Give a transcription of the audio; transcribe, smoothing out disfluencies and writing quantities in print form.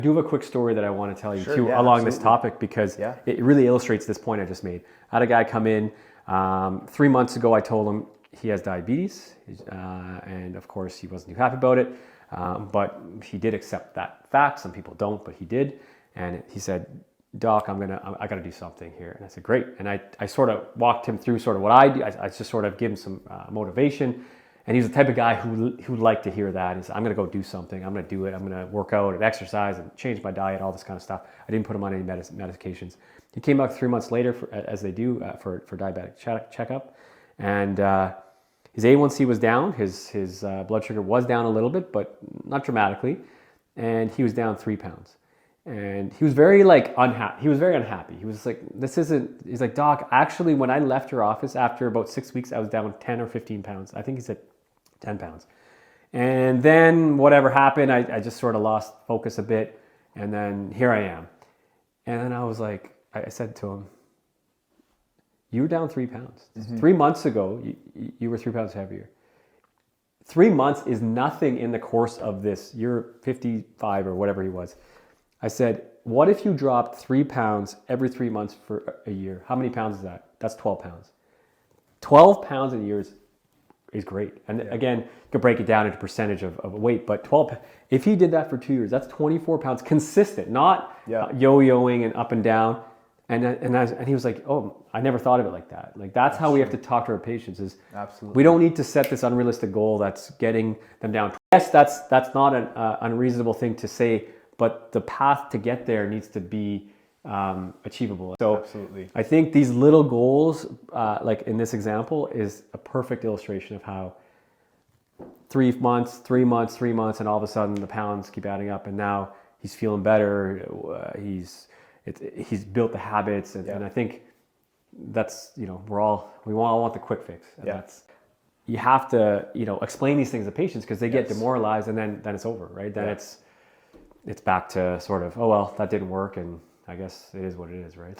I do have a quick story that I want to tell you Sure, too, yeah, along this absolutely. topic, because Yeah. it really illustrates this point I just made. I had a guy come in 3 months ago. I told him he has diabetes, and of course he wasn't too happy about it, but he did accept that fact. Some people don't, but he did. And he said, "Doc, I got to do something here." And I said, "Great." And I sort of walked him through sort of what I do. I just sort of give him some motivation. And he's the type of guy who liked to hear that. He said, "I'm going to go do something. I'm going to do it. I'm going to work out and exercise and change my diet, all this kind of stuff." I didn't put him on any medications. He came back 3 months later, as they do, for diabetic checkup. And his A1C was down. His blood sugar was down a little bit, but not dramatically. And he was down 3 pounds. And he was very unhappy. He was very unhappy. He was like, he's like, "Doc, actually, when I left your office after about 6 weeks, I was down 10 or 15 pounds. I think he said 10 pounds. And then whatever happened, I just sort of lost focus a bit. And then here I am." And then I was like, I said to him, "You were down 3 pounds. 3 months ago, you were 3 pounds heavier. 3 months is nothing in the course of this. You're 55 or whatever he was." I said, "What if you dropped 3 pounds every 3 months for a year? How many pounds is that? That's 12 pounds. 12 pounds a year is great." And again, you can break it down into percentage of weight, but 12, if he did that for 2 years, that's 24 pounds consistent, not yo-yoing and up and down. And he was like, "Oh, I never thought of it like that." Like that's how we have to talk to our patients is Absolutely. we don't need to set this unrealistic goal that's getting them down. Yes, that's not an unreasonable thing to say, but the path to get there needs to be achievable. So Absolutely. I think these little goals, like in this example, is a perfect illustration of how 3 months, 3 months, 3 months, and all of a sudden the pounds keep adding up, and now he's feeling better. He's built the habits, and I think that's we all want the quick fix, and that's you have to explain these things to patients because they get demoralized, and then it's over, right? Then it's back to sort of, oh well, that didn't work, and I guess it is what it is, right?